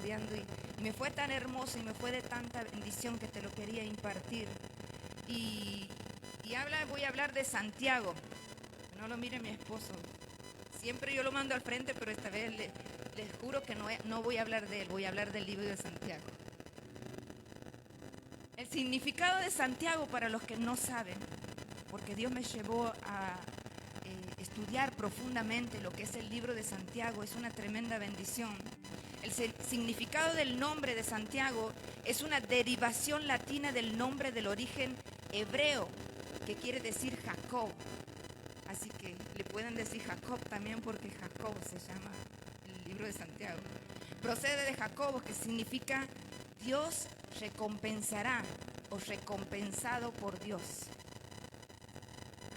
estudiando y me fue tan hermoso y me fue de tanta bendición que te lo quería impartir. Y voy a hablar de Santiago. No lo mire mi esposo. Siempre yo lo mando al frente, pero esta vez les juro que no voy a hablar de él, voy a hablar del libro de Santiago. El significado de Santiago, para los que no saben, porque Dios me llevó a estudiar profundamente lo que es el libro de Santiago, es una tremenda bendición. El significado del nombre de Santiago es una derivación latina del nombre del origen hebreo, que quiere decir Jacob. Así que le pueden decir Jacob también, porque Jacob se llama el libro de Santiago. Procede de Jacobo, que significa Dios recompensará o recompensado por Dios.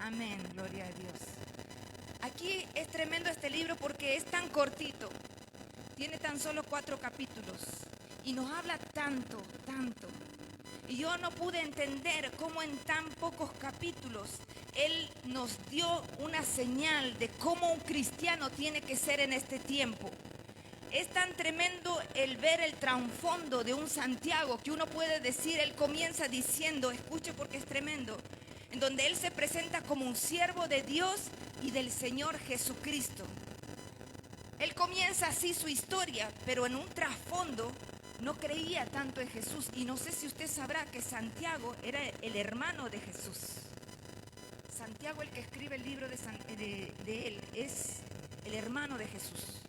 Amén, gloria a Dios. Aquí es tremendo este libro porque es tan cortito. Tiene tan solo 4 capítulos y nos habla tanto. Y yo no pude entender cómo en tan pocos capítulos Él nos dio una señal de cómo un cristiano tiene que ser en este tiempo. Es tan tremendo el ver el trasfondo de un Santiago que uno puede decir, él comienza diciendo, escuche porque es tremendo, en donde él se presenta como un siervo de Dios y del Señor Jesucristo. Él comienza así su historia, pero en un trasfondo no creía tanto en Jesús. Y no sé si usted sabrá que Santiago era el hermano de Jesús. Santiago, el que escribe el libro de él, es el hermano de Jesús.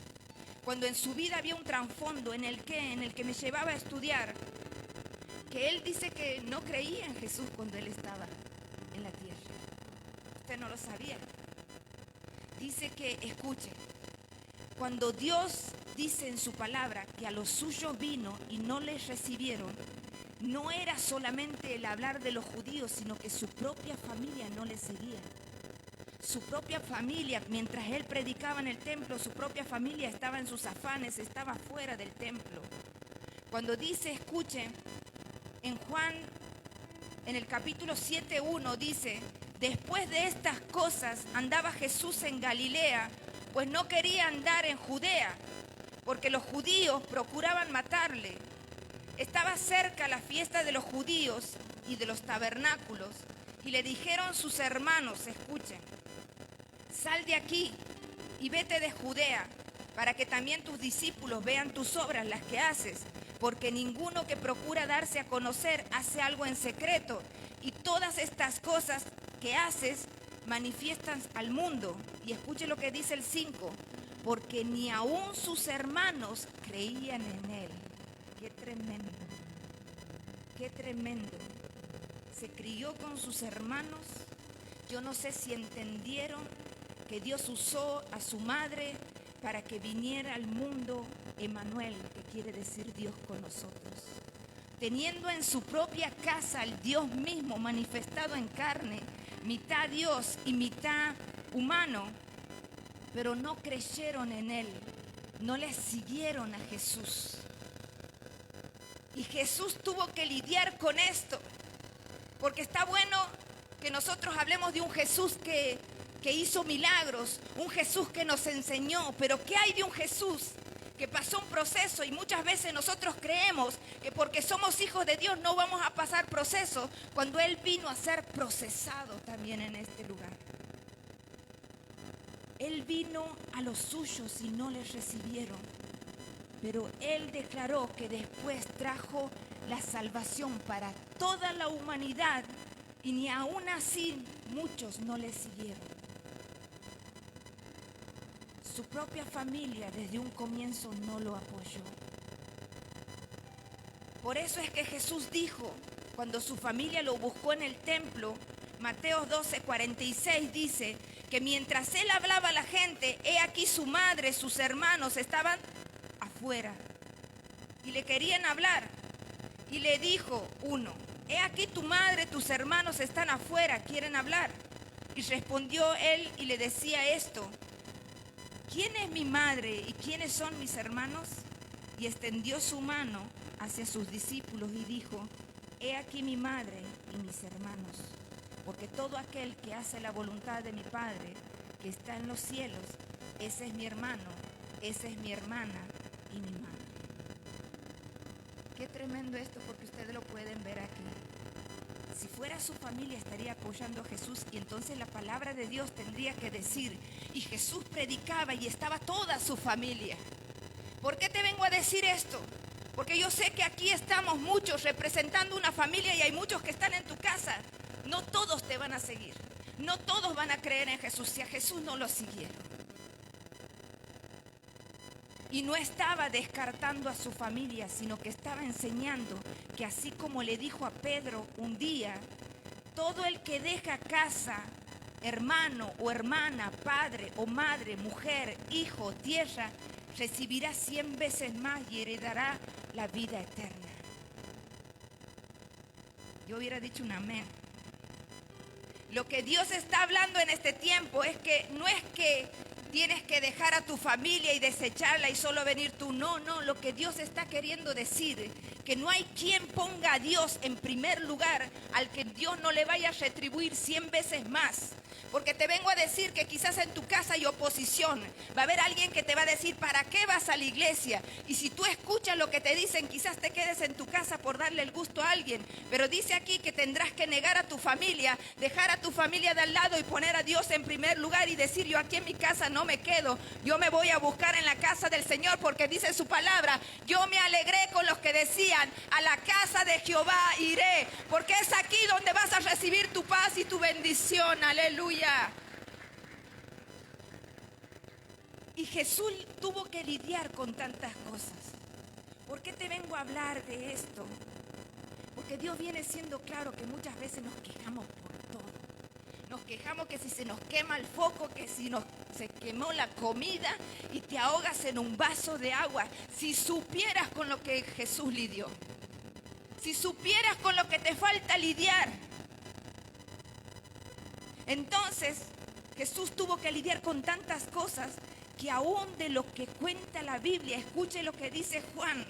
Cuando en su vida había un trasfondo en el que me llevaba a estudiar, que él dice que no creía en Jesús cuando él estaba en la tierra. Usted no lo sabía. Dice que, escuche, cuando Dios dice en su palabra que a los suyos vino y no les recibieron, no era solamente el hablar de los judíos, sino que su propia familia no le seguía. Su propia familia, mientras él predicaba en el templo, su propia familia estaba en sus afanes, estaba fuera del templo. Cuando dice, escuchen, en Juan, en el capítulo 7:1 dice, después de estas cosas andaba Jesús en Galilea, pues no quería andar en Judea, porque los judíos procuraban matarle. Estaba cerca la fiesta de los judíos y de los tabernáculos, y le dijeron sus hermanos, escuchen, sal de aquí y vete de Judea, para que también tus discípulos vean tus obras, las que haces, porque ninguno que procura darse a conocer hace algo en secreto, y todas estas cosas que haces manifiestan al mundo. Y escuche lo que dice el 5, porque ni aún sus hermanos creían en él. Qué tremendo, qué tremendo. Se crió con sus hermanos. Yo no sé si entendieron que Dios usó a su madre para que viniera al mundo Emmanuel, que quiere decir Dios con nosotros. Teniendo en su propia casa al Dios mismo manifestado en carne, mitad Dios y mitad humano, pero no creyeron en él, no le siguieron a Jesús. Y Jesús tuvo que lidiar con esto, porque está bueno que nosotros hablemos de un Jesús que hizo milagros, un Jesús que nos enseñó, pero ¿qué hay de un Jesús que pasó un proceso? Y muchas veces nosotros creemos que porque somos hijos de Dios no vamos a pasar procesos, cuando Él vino a ser procesado también en este lugar. Él vino a los suyos y no les recibieron, pero Él declaró que después trajo la salvación para toda la humanidad, y ni aún así muchos no le siguieron. Su propia familia desde un comienzo no lo apoyó. Por eso es que Jesús dijo, cuando su familia lo buscó en el templo, Mateo 12:46 dice que mientras él hablaba a la gente, he aquí su madre, sus hermanos estaban afuera y le querían hablar. Y le dijo uno, he aquí tu madre, tus hermanos están afuera, quieren hablar. Y respondió él y le decía esto, ¿quién es mi madre y quiénes son mis hermanos? Y extendió su mano hacia sus discípulos y dijo, he aquí mi madre y mis hermanos, porque todo aquel que hace la voluntad de mi Padre que está en los cielos, ese es mi hermano, esa es mi hermana y mi madre. Qué tremendo esto, porque ustedes lo pueden ver aquí. Si fuera su familia estaría apoyando a Jesús, y entonces la palabra de Dios tendría que decir, y Jesús predicaba y estaba toda su familia. ¿Por qué te vengo a decir esto? Porque yo sé que aquí estamos muchos representando una familia y hay muchos que están en tu casa. No todos te van a seguir, no todos van a creer en Jesús si a Jesús no lo siguieron. Y no estaba descartando a su familia, sino que estaba enseñando que así como le dijo a Pedro un día, todo el que deja casa, hermano o hermana, padre o madre, mujer, hijo, tierra, recibirá 100 veces más y heredará la vida eterna. Yo hubiera dicho un amén. Lo que Dios está hablando en este tiempo es que no es que tienes que dejar a tu familia y desecharla y solo venir tú. No, lo que Dios está queriendo decir, que no hay quien ponga a Dios en primer lugar al que Dios no le vaya a retribuir 100 veces más. Porque te vengo a decir que quizás en tu casa hay oposición. Va a haber alguien que te va a decir, ¿para qué vas a la iglesia? Y si tú escuchas lo que te dicen, quizás te quedes en tu casa por darle el gusto a alguien. Pero dice aquí que tendrás que negar a tu familia, dejar a tu familia de al lado y poner a Dios en primer lugar y decir, yo aquí en mi casa no me quedo. Yo me voy a buscar en la casa del Señor, porque dice su palabra, yo me alegré con los que decían, a la casa de Jehová iré, porque es aquí donde vas a recibir tu paz y tu bendición. Aleluya. Y Jesús tuvo que lidiar con tantas cosas. ¿Por qué te vengo a hablar de esto? Porque Dios viene siendo claro que muchas veces nos quejamos por todo. Nos quejamos que si se nos quema el foco, que si se quemó la comida y te ahogas en un vaso de agua. Si supieras con lo que Jesús lidió. Si supieras con lo que te falta lidiar. Entonces, Jesús tuvo que lidiar con tantas cosas que aún de lo que cuenta la Biblia, escuche lo que dice Juan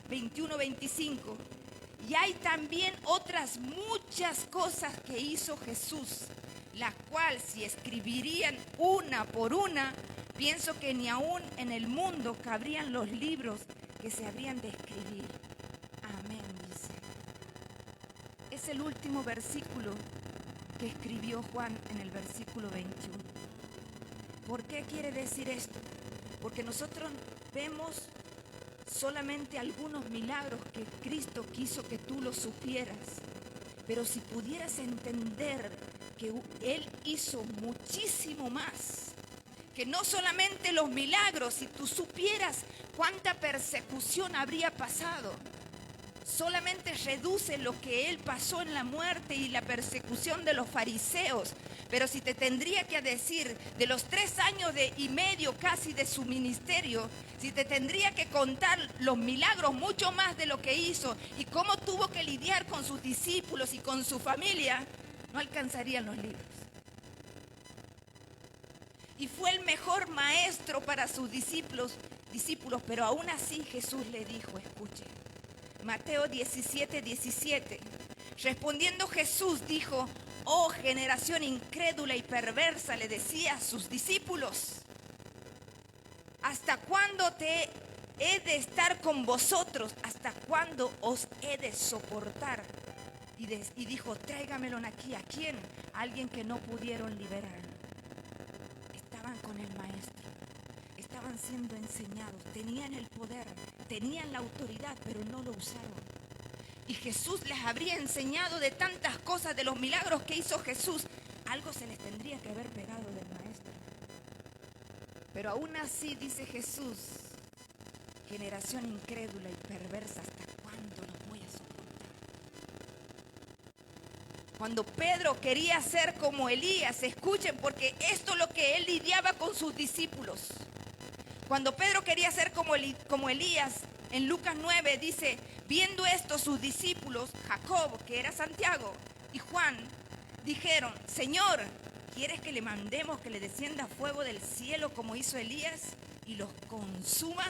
21-25. Y hay también otras muchas cosas que hizo Jesús, la cual si escribirían una por una, pienso que ni aún en el mundo cabrían los libros que se habrían de escribir. Amén, dice. Es el último versículo que escribió Juan en el versículo 21. ¿Por qué quiere decir esto? Porque nosotros vemos solamente algunos milagros que Cristo quiso que tú lo supieras. Pero si pudieras entender que Él hizo muchísimo más, que no solamente los milagros, si tú supieras cuánta persecución habría pasado. Solamente reduce lo que Él pasó en la muerte y la persecución de los fariseos. Pero si te tendría que decir de los 3 años y medio casi de su ministerio, si te tendría que contar los milagros, mucho más de lo que hizo y cómo tuvo que lidiar con sus discípulos y con su familia, no alcanzarían los libros. Y fue el mejor maestro para sus discípulos, pero aún así Jesús le dijo, escuche, Mateo 17:17. Respondiendo Jesús dijo, oh generación incrédula y perversa, le decía a sus discípulos, ¿hasta cuándo te he de estar con vosotros? ¿Hasta cuándo os he de soportar? Y dijo, tráigamelo aquí. ¿A quién? A alguien que no pudieron liberar. Estaban con el maestro. Estaban siendo enseñados, tenían el poder, tenían la autoridad, pero no lo usaron. Y Jesús les habría enseñado de tantas cosas, de los milagros que hizo Jesús. Algo se les tendría que haber pegado del maestro. Pero aún así dice Jesús, generación incrédula y perversa, ¿hasta cuándo los voy a soportar? Cuando Pedro quería ser como Elías, escuchen, porque esto es lo que él lidiaba con sus discípulos. Cuando Pedro quería ser como Elías, en Lucas 9 dice, viendo esto sus discípulos, Jacob, que era Santiago, y Juan, dijeron, Señor, ¿quieres que le mandemos que le descienda fuego del cielo como hizo Elías y los consuma?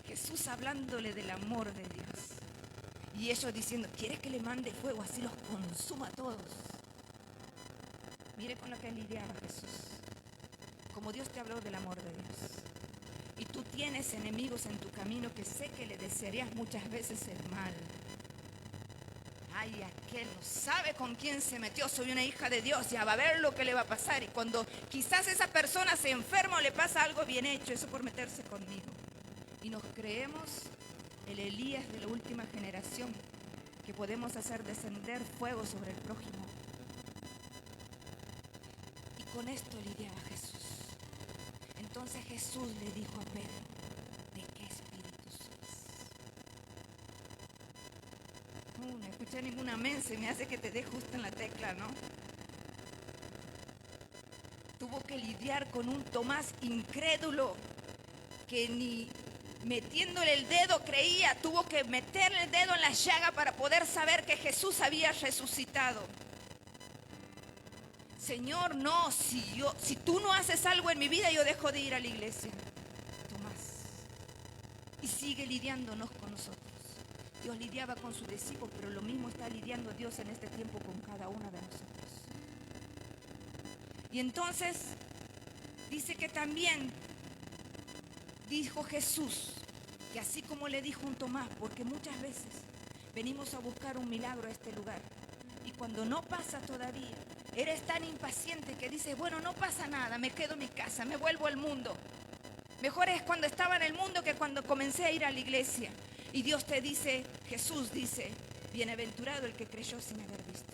Jesús hablándole del amor de Dios. Y ellos diciendo, ¿quieres que le mande fuego así los consuma a todos? Mire con lo que lidiaba Jesús. Como Dios te habló del amor de Dios. Y tú tú tienes enemigos en tu camino que sé que le desearías muchas veces el mal. Ay, aquel no sabe con quién se metió, soy una hija de Dios, ya va a ver lo que le va a pasar. Y cuando quizás esa persona se enferma o le pasa algo bien hecho, eso por meterse conmigo. Y nos creemos el Elías de la última generación, que podemos hacer descender fuego sobre el prójimo. Y con esto lidiaba Jesús. Entonces Jesús le dijo a Pedro, ¿de qué espíritu sois? No escuché ningún amén, se me hace que te dé justo en la tecla, ¿no? Tuvo que lidiar con un Tomás incrédulo que ni metiéndole el dedo creía, tuvo que meterle el dedo en la llaga para poder saber que Jesús había resucitado. Señor, no, si tú no haces algo en mi vida, yo dejo de ir a la iglesia. Tomás. Y sigue lidiándonos con nosotros. Dios lidiaba con sus discípulos, pero lo mismo está lidiando Dios en este tiempo con cada uno de nosotros. Y entonces dice que también dijo Jesús, que así como le dijo un Tomás, porque muchas veces venimos a buscar un milagro a este lugar y cuando no pasa todavía, eres tan impaciente que dices, bueno, no pasa nada, me quedo en mi casa, me vuelvo al mundo. Mejor es cuando estaba en el mundo que cuando comencé a ir a la iglesia. Y Dios te dice, Jesús dice, bienaventurado el que creyó sin haber visto.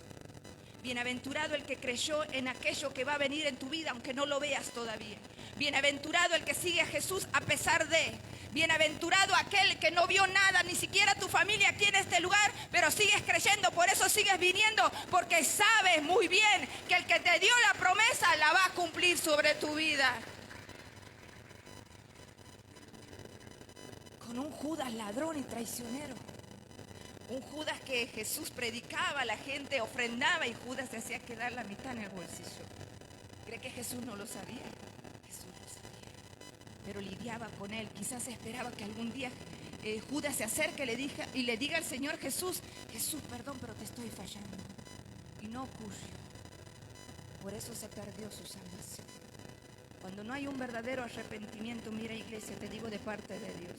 Bienaventurado el que creyó en aquello que va a venir en tu vida, aunque no lo veas todavía. Bienaventurado el que sigue a Jesús a pesar de. Bienaventurado aquel que no vio nada, ni siquiera tu familia aquí en este lugar, pero sigues creyendo, por eso sigues viniendo, porque sabes muy bien que el que te dio la promesa la va a cumplir sobre tu vida. Con un Judas ladrón y traicionero. Un Judas que Jesús predicaba, la gente ofrendaba y Judas se hacía quedar la mitad en el bolsillo. ¿Cree que Jesús no lo sabía? Jesús lo sabía, pero lidiaba con él. Quizás esperaba que algún día Judas se acerque y le diga al Señor Jesús, perdón, pero te estoy fallando. Y no ocurrió. Por eso se perdió su salvación. Cuando no hay un verdadero arrepentimiento, mira iglesia, te digo de parte de Dios,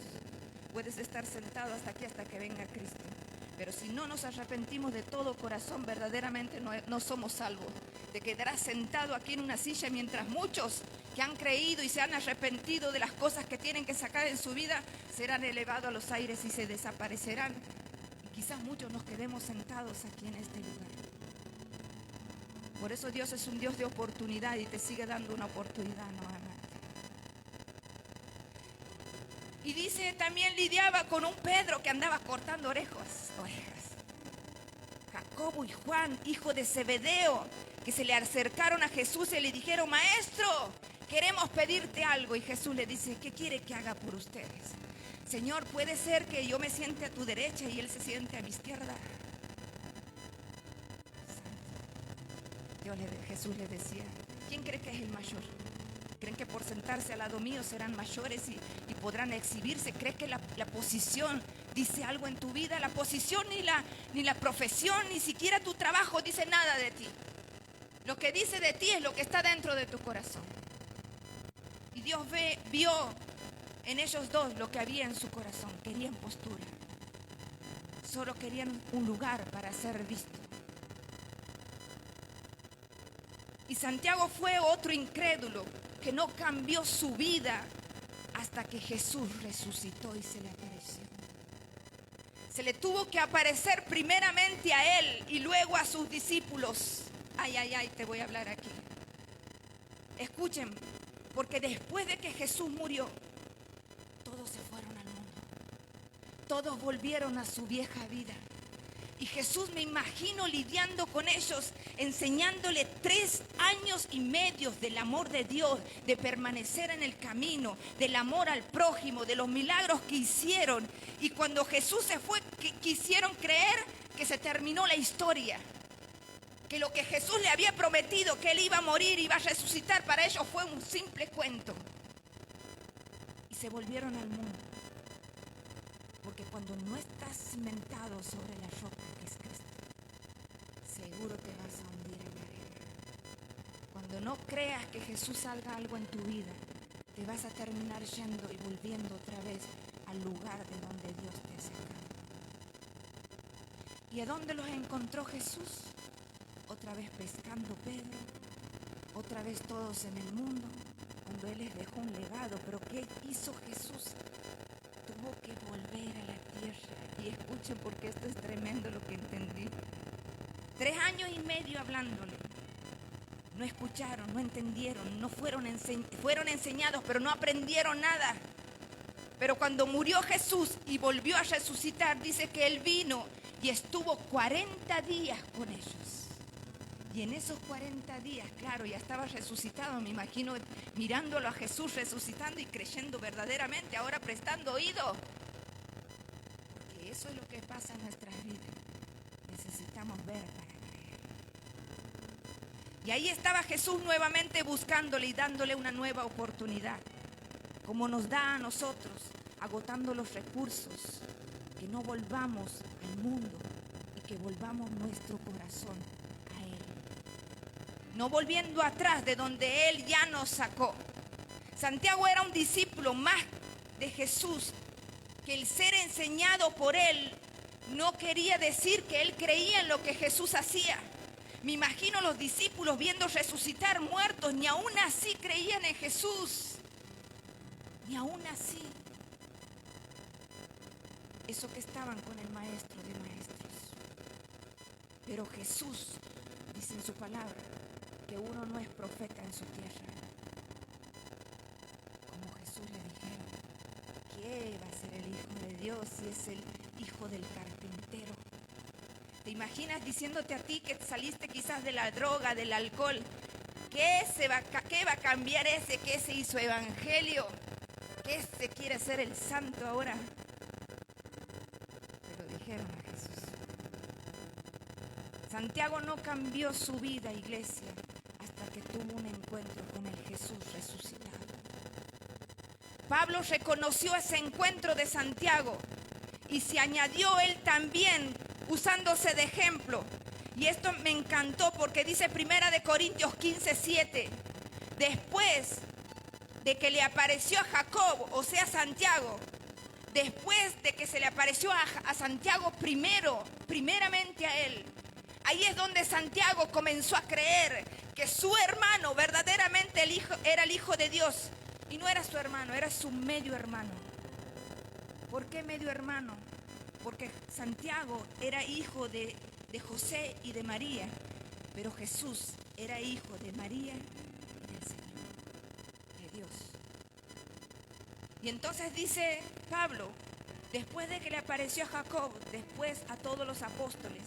puedes estar sentado hasta aquí hasta que venga Cristo. Pero si no nos arrepentimos de todo corazón, verdaderamente no somos salvos. Te quedarás sentado aquí en una silla mientras muchos que han creído y se han arrepentido de las cosas que tienen que sacar en su vida serán elevados a los aires y se desaparecerán. Y quizás muchos nos quedemos sentados aquí en este lugar. Por eso Dios es un Dios de oportunidad y te sigue dando una oportunidad nuevamente. Y dice, también lidiaba con un Pedro que andaba cortando orejas. Jacobo y Juan, hijo de Zebedeo, que se le acercaron a Jesús y le dijeron, Maestro, queremos pedirte algo. Y Jesús le dice, ¿qué quiere que haga por ustedes? Señor, ¿puede ser que yo me siente a tu derecha y él se siente a mi izquierda? Jesús le decía, ¿quién cree que es el mayor? ¿Creen que por sentarse al lado mío serán mayores y podrán exhibirse? ¿Cree que la posición dice algo en tu vida? La posición ni la profesión, ni siquiera tu trabajo dice nada de ti. Lo que dice de ti es lo que está dentro de tu corazón. Y Dios vio en ellos dos lo que había en su corazón. Querían postura. Solo querían un lugar para ser vistos. Y Santiago fue otro incrédulo que no cambió su vida hasta que Jesús resucitó y se le apareció. Se le tuvo que aparecer primeramente a él y luego a sus discípulos. Ay, te voy a hablar aquí. Escuchen, porque después de que Jesús murió, todos se fueron al mundo. Todos volvieron a su vieja vida. Y Jesús, me imagino lidiando con ellos, enseñándole 3 años y medio del amor de Dios, de permanecer en el camino, del amor al prójimo, de los milagros que hicieron. Y cuando Jesús se fue, quisieron creer que se terminó la historia. Que lo que Jesús le había prometido, que él iba a morir, iba a resucitar, para ellos fue un simple cuento. Y se volvieron al mundo. Porque cuando no estás cimentado sobre la roca que es Cristo, seguro te vas a hundir en la arena. Cuando no creas que Jesús haga algo en tu vida, te vas a terminar yendo y volviendo otra vez al lugar de donde Dios te ha sacado. ¿Y a dónde los encontró Jesús? Otra vez pescando Pedro, otra vez todos en el mundo, cuando Él les dejó un legado. Pero ¿qué hizo Jesús? Tuvo que volver a la tierra. Y escuchen, porque esto es tremendo lo que entendí. 3 años y medio hablándole. No escucharon, no entendieron, no fueron enseñados, pero no aprendieron nada. Pero cuando murió Jesús y volvió a resucitar, dice que Él vino y estuvo 40 días con ellos. Y en esos 40 días, claro, ya estaba resucitado, me imagino mirándolo a Jesús resucitando y creyendo verdaderamente, ahora prestando oído. Porque eso es lo que pasa en nuestras vidas. Necesitamos ver para creer. Y ahí estaba Jesús nuevamente buscándole y dándole una nueva oportunidad, como nos da a nosotros, agotando los recursos, que no volvamos al mundo y que volvamos nuestro corazón a Él. No volviendo atrás de donde Él ya nos sacó. Santiago era un discípulo más de Jesús, que el ser enseñado por Él no quería decir que Él creía en lo que Jesús hacía. Me imagino los discípulos viendo resucitar muertos, ni aún así creían en Jesús. Ni aún así. Eso que estaban con el maestro de maestros. Pero Jesús dice en su palabra que uno no es profeta en su tierra. Como Jesús le dijeron, ¿qué va a ser el Hijo de Dios si es el hijo del carpintero? ¿Te imaginas diciéndote a ti que saliste quizás de la droga, del alcohol? ¿Qué va a cambiar ese que se hizo evangelio? ¿Qué se quiere ser el santo ahora? Pero dijeron a Jesús. Santiago no cambió su vida, iglesia, hasta que tuvo un encuentro con el Jesús resucitado. Pablo reconoció ese encuentro de Santiago y se añadió él también, usándose de ejemplo. Y esto me encantó porque dice 1 Corintios 15:7, después de que le apareció a Jacob, o sea Santiago, después de que se le apareció a Santiago primeramente a él, ahí es donde Santiago comenzó a creer que su hermano verdaderamente era el Hijo de Dios. Y no era su hermano, era su medio hermano. ¿Por qué medio hermano? Porque Santiago era hijo de José y de María, pero Jesús era hijo de María y del Señor, de Dios. Y entonces dice Pablo, después de que le apareció a Jacob, después a todos los apóstoles,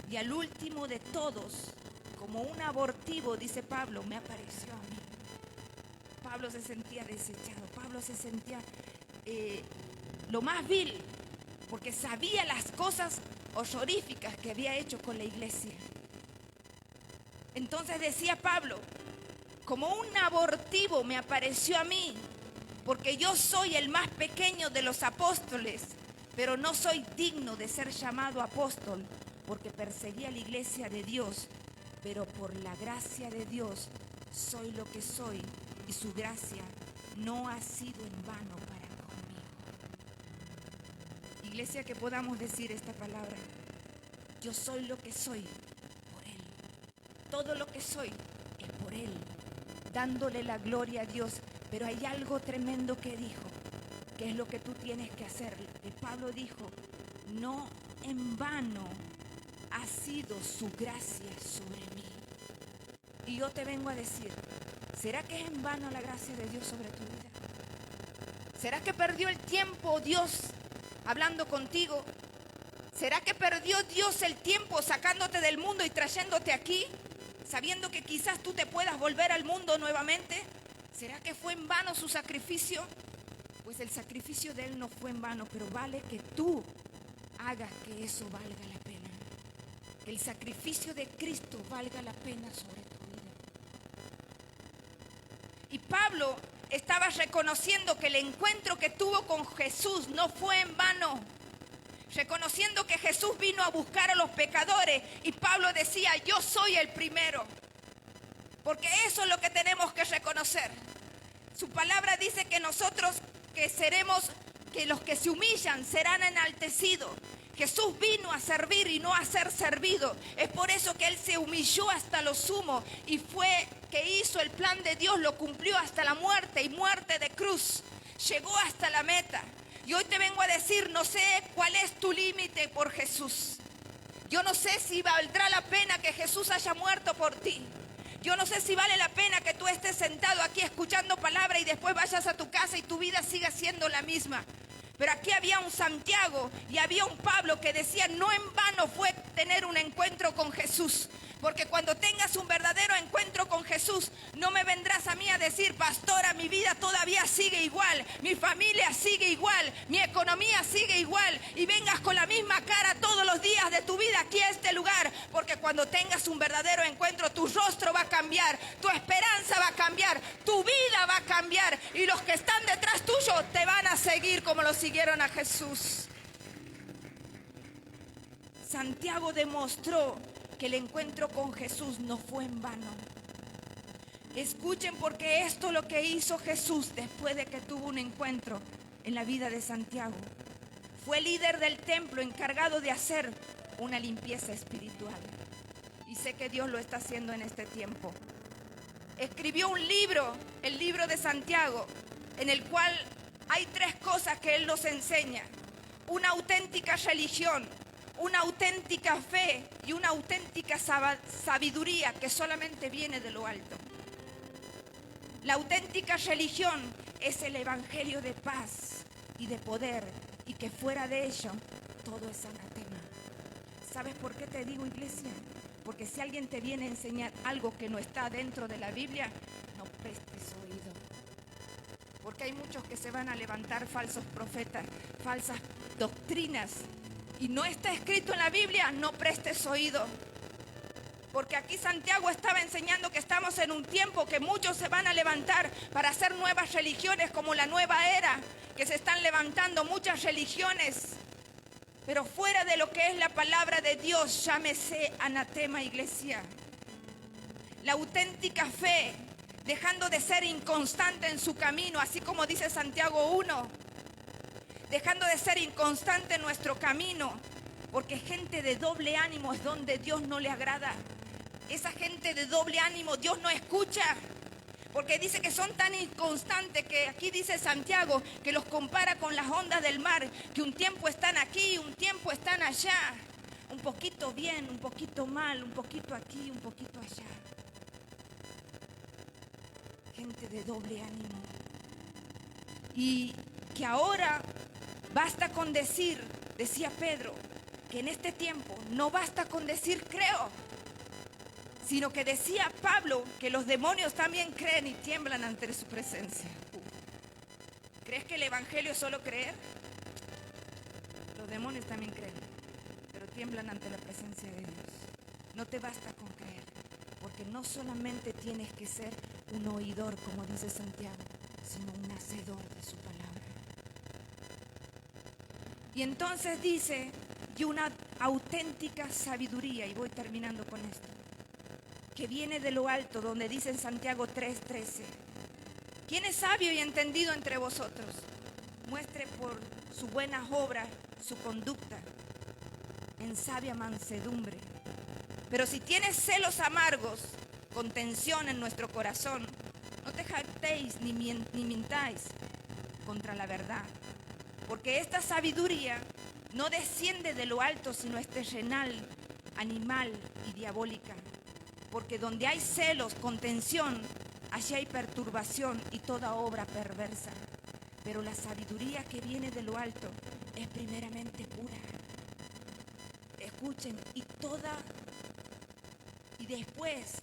y al último de todos, como un abortivo, dice Pablo, me apareció a mí. Pablo se sentía desechado, Pablo se sentía lo más vil, porque sabía las cosas horroríficas que había hecho con la iglesia. Entonces decía Pablo, como un abortivo me apareció a mí, porque yo soy el más pequeño de los apóstoles, pero no soy digno de ser llamado apóstol, porque perseguí a la iglesia de Dios, pero por la gracia de Dios soy lo que soy, y su gracia no ha sido en vano para conmigo. Iglesia, que podamos decir esta palabra, yo soy lo que soy por Él. Todo lo que soy es por Él, dándole la gloria a Dios. Pero hay algo tremendo que dijo, que es lo que tú tienes que hacer. Y Pablo dijo, no en vano ha sido su gracia sobre mí. Y yo te vengo a decir, ¿será que es en vano la gracia de Dios sobre tu vida? ¿Será que perdió el tiempo Dios hablando contigo? ¿Será que perdió Dios el tiempo sacándote del mundo y trayéndote aquí, sabiendo que quizás tú te puedas volver al mundo nuevamente? ¿Será que fue en vano su sacrificio? Pues el sacrificio de Él no fue en vano, pero vale que tú hagas que eso valga la pena. Que el sacrificio de Cristo valga la pena sobre tu vida. Y Pablo estaba reconociendo que el encuentro que tuvo con Jesús no fue en vano. Reconociendo que Jesús vino a buscar a los pecadores. Y Pablo decía, yo soy el primero. Porque eso es lo que tenemos que reconocer. Su palabra dice que nosotros que los que se humillan serán enaltecidos. Jesús vino a servir y no a ser servido. Es por eso que Él se humilló hasta lo sumo y fue que hizo el plan de Dios, lo cumplió hasta la muerte y muerte de cruz. Llegó hasta la meta. Y hoy te vengo a decir, no sé cuál es tu límite por Jesús. Yo no sé si valdrá la pena que Jesús haya muerto por ti. Yo no sé si vale la pena que tú estés sentado aquí escuchando palabra y después vayas a tu casa y tu vida siga siendo la misma. Pero aquí había un Santiago y había un Pablo que decía, no en vano fue tener un encuentro con Jesús. Porque cuando tengas un verdadero encuentro con Jesús, no me vendrás a mí a decir, pastora, mi vida todavía sigue igual, mi familia sigue igual, mi economía sigue igual, y vengas con la misma cara todos los días de tu vida aquí a este lugar. Porque cuando tengas un verdadero encuentro, tu rostro va a cambiar, tu esperanza va a cambiar, tu vida va a cambiar, y los que están detrás tuyo te van a seguir como lo siguieron a Jesús. Santiago demostró que el encuentro con Jesús no fue en vano. Escuchen, porque esto es lo que hizo Jesús después de que tuvo un encuentro en la vida de Santiago. Fue líder del templo encargado de hacer una limpieza espiritual. Y sé que Dios lo está haciendo en este tiempo. Escribió un libro, el libro de Santiago, en el cual hay 3 cosas que él nos enseña: una auténtica religión, una auténtica fe y una auténtica sabiduría que solamente viene de lo alto. La auténtica religión es el evangelio de paz y de poder, y que fuera de ello todo es anatema. ¿Sabes por qué te digo, iglesia? Porque si alguien te viene a enseñar algo que no está dentro de la Biblia, no prestes oído. Porque hay muchos que se van a levantar falsos profetas, falsas doctrinas, y no está escrito en la Biblia, no prestes oído. Porque aquí Santiago estaba enseñando que estamos en un tiempo que muchos se van a levantar para hacer nuevas religiones, como la nueva era, que se están levantando muchas religiones, pero fuera de lo que es la palabra de Dios. Llámese anatema, iglesia. La auténtica fe, dejando de ser inconstante en su camino, así como dice Santiago 1, dejando de ser inconstante en nuestro camino, porque gente de doble ánimo es donde Dios no le agrada. Esa gente de doble ánimo Dios no escucha, porque dice que son tan inconstantes que aquí dice Santiago que los compara con las ondas del mar, que un tiempo están aquí, un tiempo están allá, un poquito bien, un poquito mal, un poquito aquí, un poquito allá. Gente de doble ánimo. Y que ahora basta con decir, decía Pedro, que en este tiempo no basta con decir creo, sino que decía Pablo que los demonios también creen y tiemblan ante su presencia. ¿Crees que el evangelio es solo creer? Los demonios también creen, pero tiemblan ante la presencia de Dios. No te basta con creer, porque no solamente tienes que ser un oidor, como dice Santiago, sino un hacedor de su palabra. Y entonces dice, y una auténtica sabiduría, y voy terminando con esto, que viene de lo alto, donde dice en Santiago 3:13, ¿quién es sabio y entendido entre vosotros? Muestre por su buenas obras su conducta en sabia mansedumbre. Pero si tienes celos amargos, contención en nuestro corazón, no te jactéis ni mintáis contra la verdad. Porque esta sabiduría no desciende de lo alto, sino es terrenal, animal y diabólica. Porque donde hay celos, contención, allí hay perturbación y toda obra perversa. Pero la sabiduría que viene de lo alto es primeramente pura. Escuchen, y después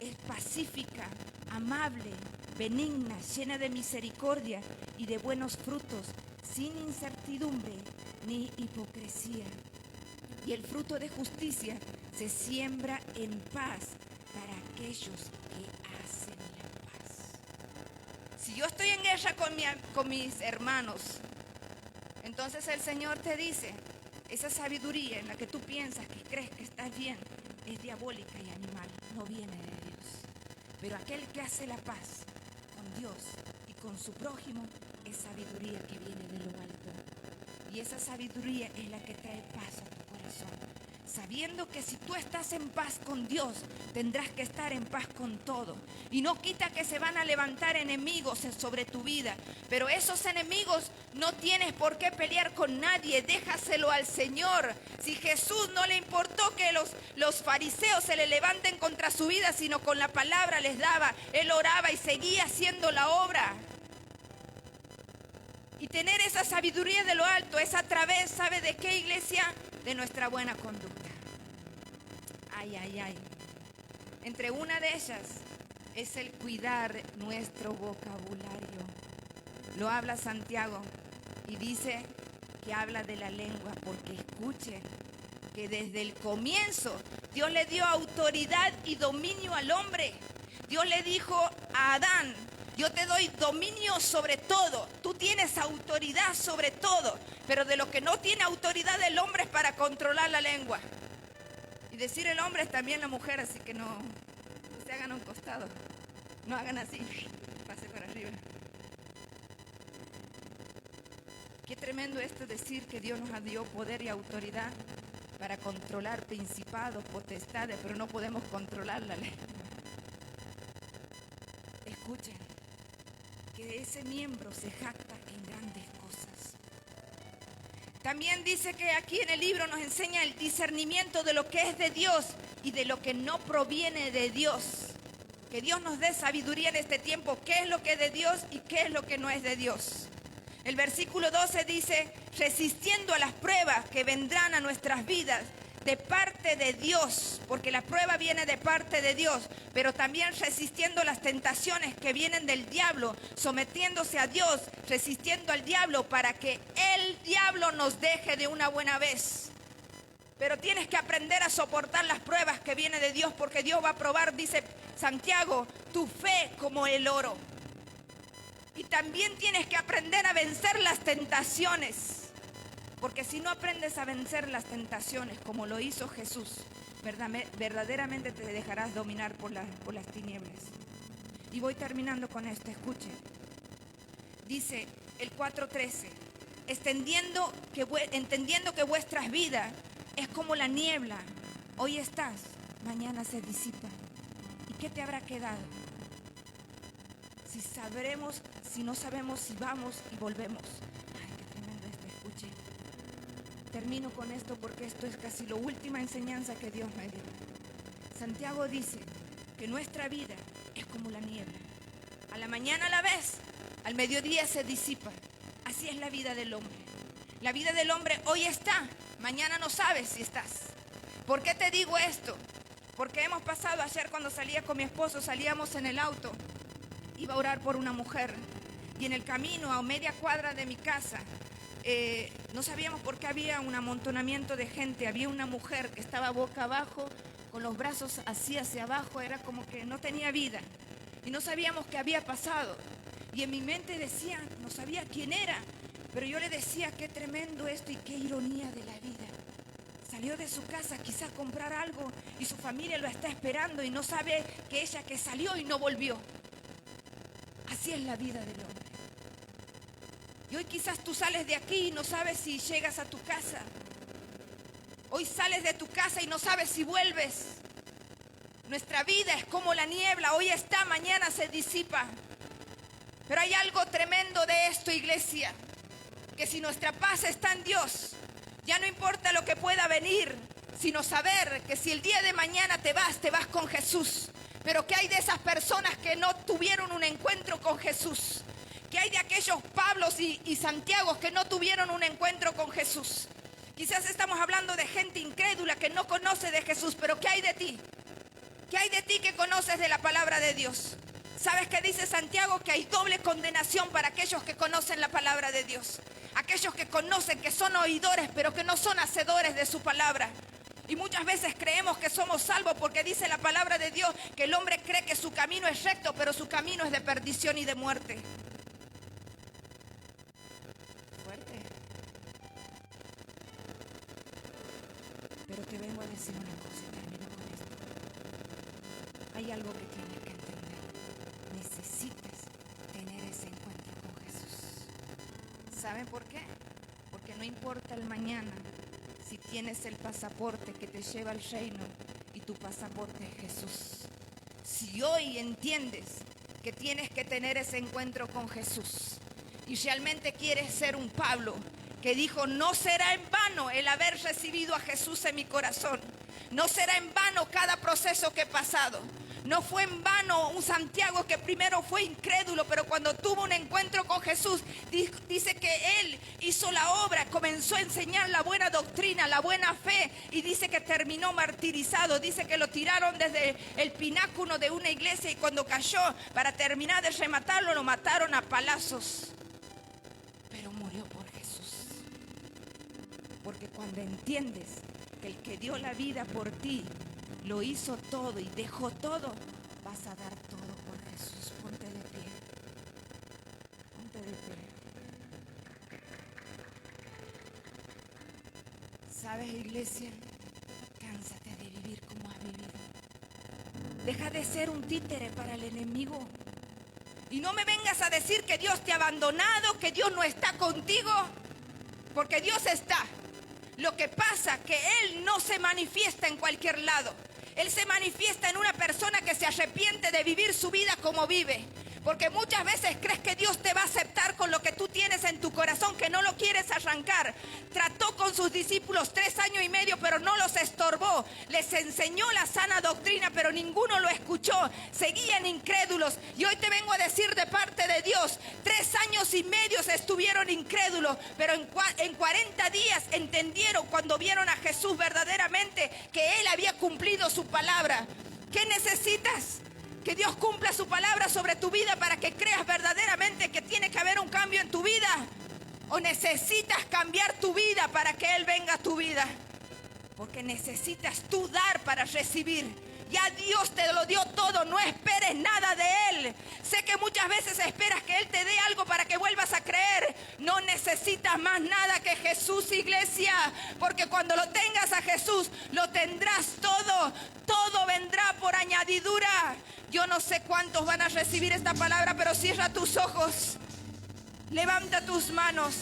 es pacífica, amable, benigna, llena de misericordia y de buenos frutos, sin incertidumbre ni hipocresía. Y el fruto de justicia se siembra en paz para aquellos que hacen la paz. Si yo estoy en guerra con mis hermanos, entonces el Señor te dice, esa sabiduría en la que tú piensas que crees que estás bien, es diabólica y animal, no viene de Dios. Pero aquel que hace la paz con Dios y con su prójimo es sabiduría que viene de lo alto. Y esa sabiduría es la que trae paz a tu corazón. Sabiendo que si tú estás en paz con Dios, tendrás que estar en paz con todo. Y no quita que se van a levantar enemigos sobre tu vida. Pero esos enemigos no tienes por qué pelear con nadie. Déjaselo al Señor. Si Jesús no le importó que los fariseos se le levanten contra su vida, sino con la palabra les daba. Él oraba y seguía haciendo la obra. Y tener esa sabiduría de lo alto es a través, ¿sabe de qué, iglesia? De nuestra buena conducta. Ay, ay, ay. Entre una de ellas es el cuidar nuestro vocabulario. Lo habla Santiago y dice que habla de la lengua, porque escuchen que desde el comienzo Dios le dio autoridad y dominio al hombre. Dios le dijo a Adán: yo te doy dominio sobre todo, tú tienes autoridad sobre todo, pero de lo que no tiene autoridad el hombre es para controlar la lengua. Y decir el hombre es también la mujer, así que no se hagan a un costado, no hagan así, pase para arriba. Qué tremendo esto, decir que Dios nos dio poder y autoridad para controlar principados, potestades, pero no podemos controlar la lengua. Escuchen, que ese miembro se jacta en grandes cosas. También dice que aquí en el libro nos enseña el discernimiento de lo que es de Dios y de lo que no proviene de Dios. Que Dios nos dé sabiduría en este tiempo, qué es lo que es de Dios y qué es lo que no es de Dios. El versículo 12 dice: resistiendo a las pruebas que vendrán a nuestras vidas de parte de Dios, porque la prueba viene de parte de Dios, pero también resistiendo las tentaciones que vienen del diablo, sometiéndose a Dios, resistiendo al diablo para que el diablo nos deje de una buena vez. Pero tienes que aprender a soportar las pruebas que vienen de Dios, porque Dios va a probar, dice Santiago, tu fe como el oro. Y también tienes que aprender a vencer las tentaciones. Porque si no aprendes a vencer las tentaciones como lo hizo Jesús, verdaderamente te dejarás dominar por las tinieblas. Y voy terminando con esto, escuchen. Dice el 4:13, entendiendo que vuestras vidas es como la niebla. Hoy estás, mañana se disipa. ¿Y qué te habrá quedado? Si no sabemos si vamos y volvemos. Ay, qué tremendo esto, escuchen. Termino con esto porque esto es casi la última enseñanza que Dios me dio. Santiago dice que nuestra vida es como la niebla. A la mañana la ves, al mediodía se disipa. Así es la vida del hombre. La vida del hombre hoy está, mañana no sabes si estás. ¿Por qué te digo esto? Porque hemos pasado, ayer cuando salía con mi esposo, salíamos en el auto, iba a orar por una mujer y en el camino a media cuadra de mi casa, no sabíamos por qué había un amontonamiento de gente. Había una mujer que estaba boca abajo, con los brazos así hacia abajo, era como que no tenía vida. Y no sabíamos qué había pasado. Y en mi mente decía, no sabía quién era, pero yo le decía, qué tremendo esto y qué ironía de la vida. Salió de su casa quizá a comprar algo y su familia lo está esperando y no sabe que ella que salió y no volvió. Así es la vida del hombre. Y hoy quizás tú sales de aquí y no sabes si llegas a tu casa. Hoy sales de tu casa y no sabes si vuelves. Nuestra vida es como la niebla, hoy está, mañana se disipa. Pero hay algo tremendo de esto, iglesia, que si nuestra paz está en Dios, ya no importa lo que pueda venir, sino saber que si el día de mañana te vas con Jesús. Pero ¿qué hay de esas personas que no tuvieron un encuentro con Jesús? ¿Qué hay de aquellos Pablos y Santiagos que no tuvieron un encuentro con Jesús? Quizás estamos hablando de gente incrédula que no conoce de Jesús, pero ¿qué hay de ti? ¿Qué hay de ti que conoces de la palabra de Dios? ¿Sabes qué dice Santiago? Que hay doble condenación para aquellos que conocen la palabra de Dios. Aquellos que conocen, que son oidores, pero que no son hacedores de su palabra. Y muchas veces creemos que somos salvos porque dice la palabra de Dios que el hombre cree que su camino es recto, pero su camino es de perdición y de muerte. Fuerte. Pero te vengo a decir una cosa y termino con esto. Hay algo que tienes que entender. Necesitas tener ese encuentro ¿Saben por qué? Porque no importa el mañana si tienes el pasaporte que te lleva al reino y tu pasaporte es Jesús. Si hoy entiendes que tienes que tener ese encuentro con Jesús y realmente quieres ser un Pablo que dijo: no será en vano el haber recibido a Jesús en mi corazón, no será en vano cada proceso que he pasado. No fue en vano un Santiago que primero fue incrédulo, pero cuando tuvo un encuentro con Jesús, dice que él hizo la obra, comenzó a enseñar la buena doctrina, la buena fe, y dice que terminó martirizado. Dice que lo tiraron desde el pináculo de una iglesia y cuando cayó, para terminar de rematarlo, lo mataron a palazos. Pero murió por Jesús. Porque cuando entiendes que el que dio la vida por ti lo hizo todo y dejó todo, vas a dar todo por Jesús. Ponte de pie. Ponte de pie. ¿Sabes, iglesia? Cánsate de vivir como has vivido. Deja de ser un títere para el enemigo. Y no me vengas a decir que Dios te ha abandonado, que Dios no está contigo, porque Dios está. Lo que pasa es que Él no se manifiesta en cualquier lado. Él se manifiesta en una persona que se arrepiente de vivir su vida como vive. Porque muchas veces crees que Dios te va a aceptar con lo que tú tienes en tu corazón, que no lo quieres arrancar. Trató con sus discípulos 3 años y medio, pero no los estorbó. Les enseñó la sana doctrina, pero ninguno lo escuchó. Seguían incrédulos. Y hoy te vengo a decir de parte de Dios, 3 años y medio estuvieron incrédulos, pero en 40 días entendieron, cuando vieron a Jesús verdaderamente, que Él había cumplido su palabra. ¿Qué necesitas? Que Dios cumpla su palabra sobre tu vida para que creas verdaderamente que tiene que haber un cambio en tu vida. ¿O necesitas cambiar tu vida para que Él venga a tu vida? Porque necesitas tú dar para recibir. Ya Dios te lo dio todo, no esperes nada de Él. Sé que muchas veces esperas que Él te dé algo para que vuelvas a creer. No necesitas más nada que Jesús, iglesia. Porque cuando lo tengas a Jesús, lo tendrás todo. Todo vendrá por añadidura. Yo no sé cuántos van a recibir esta palabra, pero cierra tus ojos. Levanta tus manos.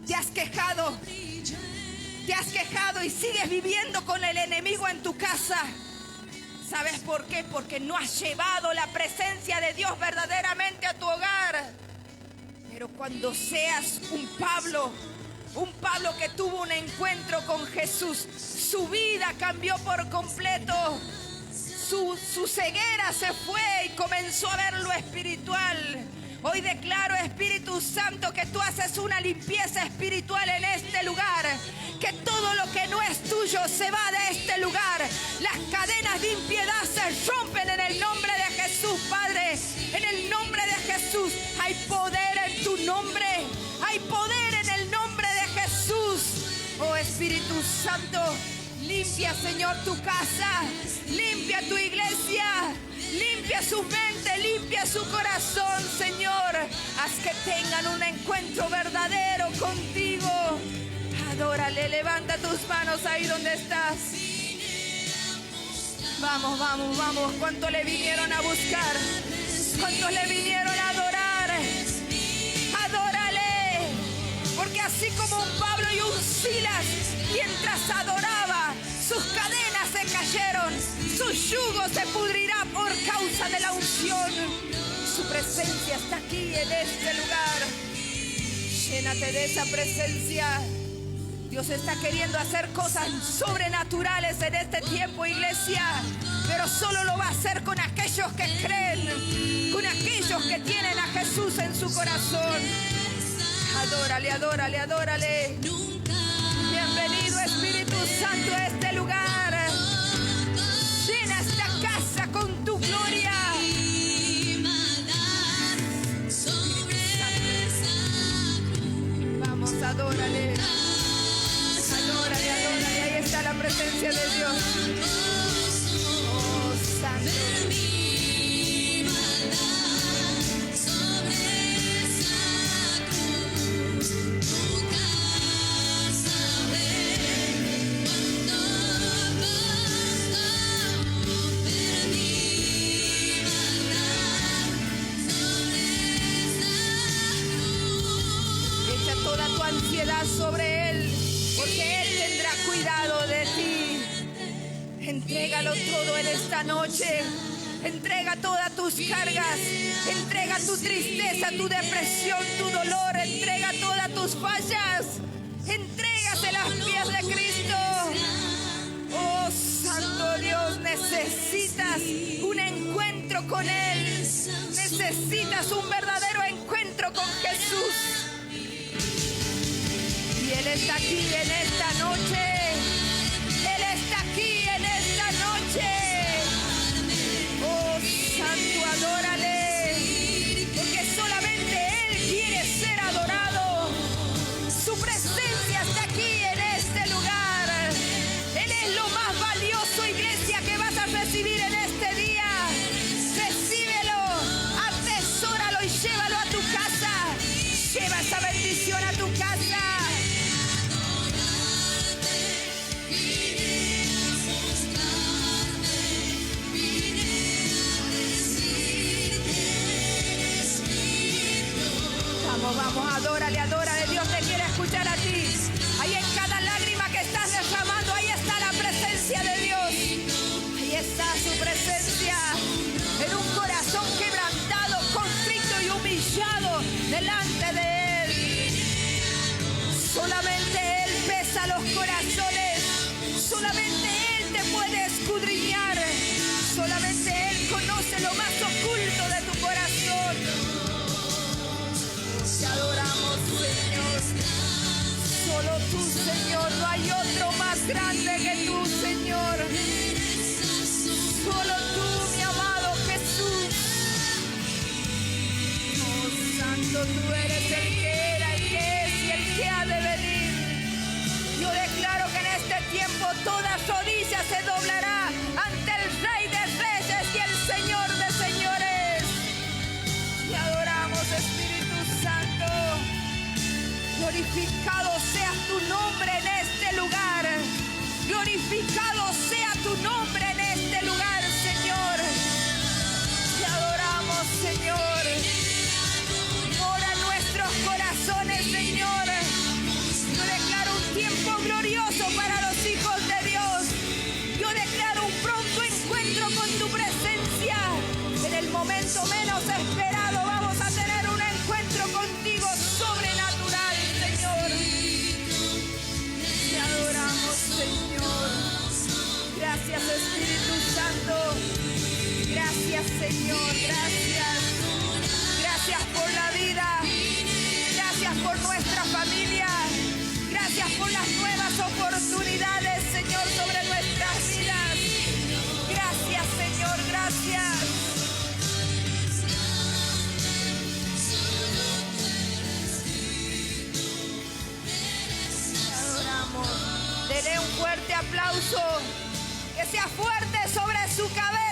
Te has quejado. Te has quejado y sigues viviendo con el enemigo en tu casa. ¿Sabes por qué? Porque no has llevado la presencia de Dios verdaderamente a tu hogar. Pero cuando seas un Pablo que tuvo un encuentro con Jesús, su vida cambió por completo. Su ceguera se fue y comenzó a ver lo espiritual. Hoy declaro, Espíritu Santo, que tú haces una limpieza espiritual en este lugar. Que todo lo que no es tuyo se va de este lugar. Las cadenas de impiedad se rompen en el nombre de Jesús, Padre. En el nombre de Jesús hay poder en tu nombre. Hay poder en el nombre de Jesús. Oh Espíritu Santo, limpia, Señor, tu casa. Limpia tu iglesia. Limpia su mente, limpia su corazón, Señor. Haz que tengan un encuentro verdadero contigo. Adórale, levanta tus manos ahí donde estás. Vamos, vamos, vamos. ¿Cuántos le vinieron a buscar? ¿Cuántos le vinieron a adorar? Adórale. Porque así como un Pablo y un Silas, mientras adoraba, sus cadenas se cayeron, su yugo se pudrirá por causa de la unción. Su presencia está aquí en este lugar. Llénate de esa presencia. Dios está queriendo hacer cosas sobrenaturales en este tiempo, iglesia. Pero solo lo va a hacer con aquellos que creen, con aquellos que tienen a Jesús en su corazón. Adórale, adórale, adórale. Bienvenido, Espíritu Santo, a este lugar. Llena esta casa con tu gloria. Vamos, adórale. Adórale, adórale. Ahí está la presencia de Dios. Oh, Santo. Entrégalo todo en esta noche. Entrega todas tus cargas. Entrega tu tristeza, tu depresión, tu dolor. Entrega todas tus fallas. Entrégase las pies de Cristo. Oh, Santo Dios, necesitas un encuentro con Él. Necesitas un verdadero encuentro con Jesús. Y Él está aquí en esta noche. Él está aquí en esta noche. Oh, Santo, adórale. Porque solamente Él quiere ser adorado. Su presencia está aquí en este lugar. Él es lo más valioso, iglesia, que vas a recibir en este día. Recíbelo, atesóralo y llévalo a tu casa. Lleva esa bendición a tu casa. Vamos, adórale, adórale. Dios te quiere escuchar a ti. Ahí en cada lágrima que estás derramando, ahí está la presencia de Dios. Ahí está su presencia. En un corazón quebrantado, contrito y humillado delante de Él. Solamente Él pesa los corazones. Solamente Él te puede escudriñar. Solamente Él conoce lo más oculto de tu corazón. Te adoramos, Señor. Solo tú, Señor. No hay otro más grande que tú, Señor. Solo tú, mi amado Jesús. Oh, Santo, tú eres el que era, el que es y el que ha de venir. Yo declaro que en este tiempo toda rodilla se doblará ante el Rey de Reyes y el Señor de Señores. Te adoramos, Espíritu Santo. Glorificado sea tu nombre en este lugar. Glorificado sea tu nombre en este lugar, Señor. Te adoramos, Señor. Ora en nuestros corazones, Señor. Yo declaro un tiempo glorioso para los hijos de Dios. Yo declaro un pronto encuentro con tu presencia. En el momento menos esperado vamos a tener un encuentro contigo sobrenatural, Señor. Te adoramos, Señor. Gracias, Espíritu Santo. Gracias, Señor. Gracias. Gracias por la vida. Gracias por nuestra familia. Gracias por las nuevas oportunidades, Señor, sobre nuestras vidas. Gracias, Señor. Gracias. Te adoramos. Dele un fuerte aplauso. Que sea fuerte sobre su cabeza.